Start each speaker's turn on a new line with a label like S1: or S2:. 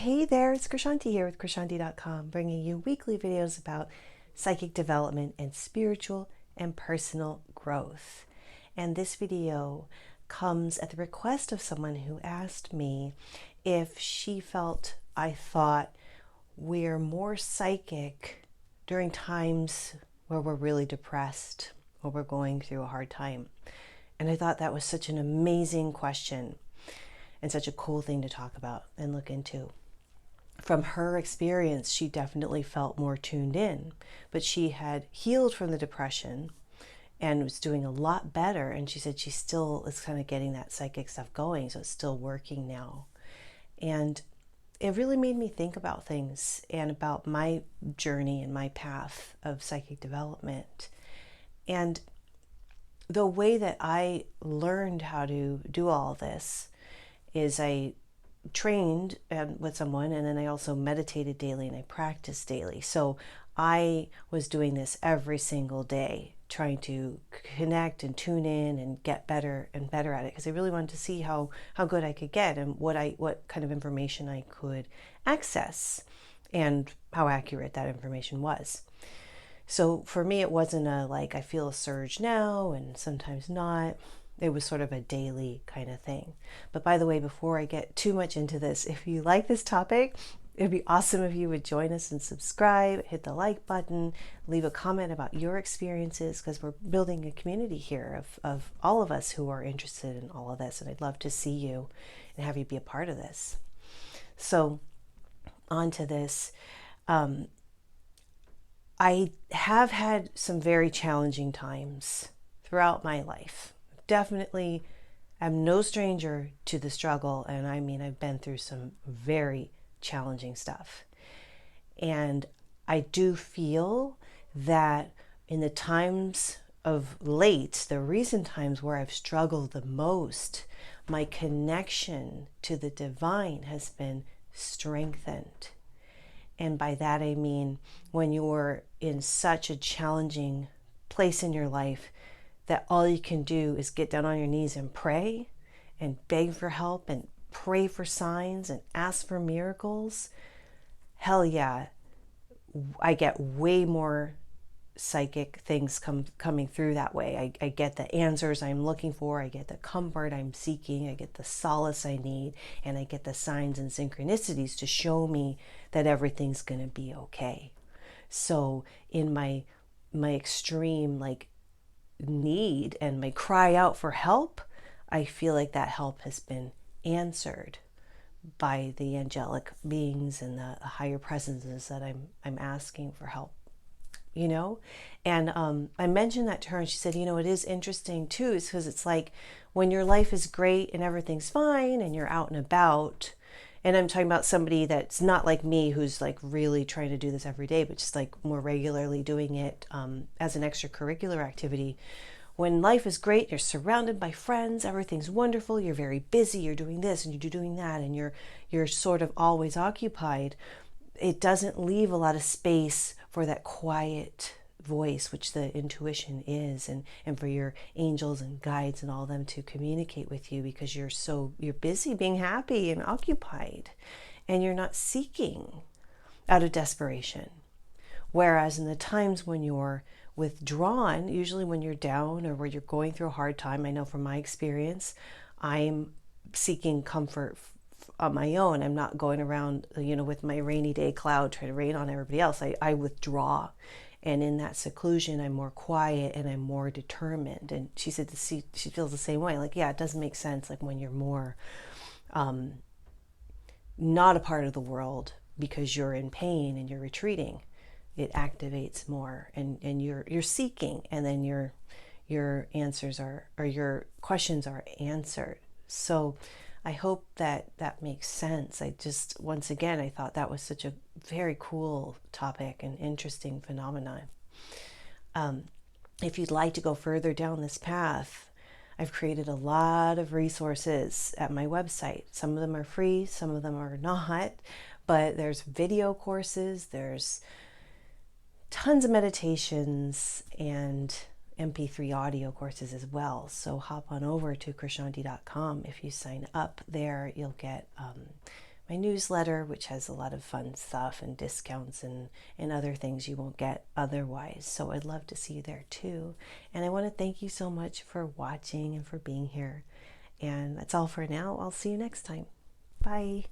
S1: Hey there, it's Krishanti here with Krishanti.com, bringing you weekly videos about psychic development and spiritual and personal growth. And this video comes at the request of someone who asked me if she felt I thought we're more psychic during times where we're really depressed or we're going through a hard time. And I thought that was such an amazing question and such a cool thing to talk about and look into. From her experience, she definitely felt more tuned in, but she had healed from the depression and was doing a lot better. And she said she still is kind of getting that psychic stuff going, so it's still working now. And it really made me think about things and about my journey and my path of psychic development. And the way that I learned how to do all this is I trained with someone, and then I also meditated daily and I practiced daily. So I was doing this every single day, trying to connect and tune in and get better and better at it, because I really wanted to see how good I could get and what kind of information I could access and how accurate that information was. So for me, it wasn't like I feel a surge now and sometimes not. It was sort of a daily kind of thing. But by the way, before I get too much into this, if you like this topic, it'd be awesome if you would join us and subscribe, hit the like button, leave a comment about your experiences, because we're building a community here of all of us who are interested in all of this. And I'd love to see you and have you be a part of this. So on to this. I have had some very challenging times throughout my life. Definitely am no stranger to the struggle, and I mean, I've been through some very challenging stuff. And I do feel that in the times of late, the recent times where I've struggled the most, my connection to the divine has been strengthened. And by that I mean, when you're in such a challenging place in your life that all you can do is get down on your knees and pray and beg for help and pray for signs and ask for miracles, hell yeah, I get way more psychic things coming through that way. I get the answers I'm looking for, I get the comfort I'm seeking, I get the solace I need, and I get the signs and synchronicities to show me that everything's going to be okay. So in my extreme need and my cry out for help, I feel like that help has been answered by the angelic beings and the higher presences that I'm asking for help. And I mentioned that to her, and she said, it is interesting too, is because it's like when your life is great and everything's fine and you're out and about, and I'm talking about somebody that's not like me, who's like really trying to do this every day, but just like more regularly doing it as an extracurricular activity. When life is great, you're surrounded by friends, everything's wonderful, you're very busy, you're doing this and you're doing that, and you're sort of always occupied. It doesn't leave a lot of space for that quiet voice, which the intuition is, and for your angels and guides and all of them to communicate with you, because you're busy being happy and occupied, and you're not seeking out of desperation. Whereas in the times when you're withdrawn, usually when you're down or where you're going through a hard time, I know from my experience, I'm seeking comfort on my own. I'm not going around, with my rainy day cloud trying to rain on everybody else. I withdraw. And in that seclusion, I'm more quiet and I'm more determined. And she said she feels the same way. Like, yeah, it doesn't make sense. Like when you're more not a part of the world because you're in pain and you're retreating, it activates more, and you're seeking, and then your answers or your questions are answered. So I hope that makes sense. Once again, I thought that was such a very cool topic and interesting phenomenon. If you'd like to go further down this path, I've created a lot of resources at my website. Some of them are free, some of them are not, but there's video courses, there's tons of meditations, and MP3 audio courses as well. So hop on over to Krishanti.com. If you sign up there, you'll get my newsletter, which has a lot of fun stuff and discounts and other things you won't get otherwise. So I'd love to see you there too. And I want to thank you so much for watching and for being here. And that's all for now. I'll see you next time. Bye.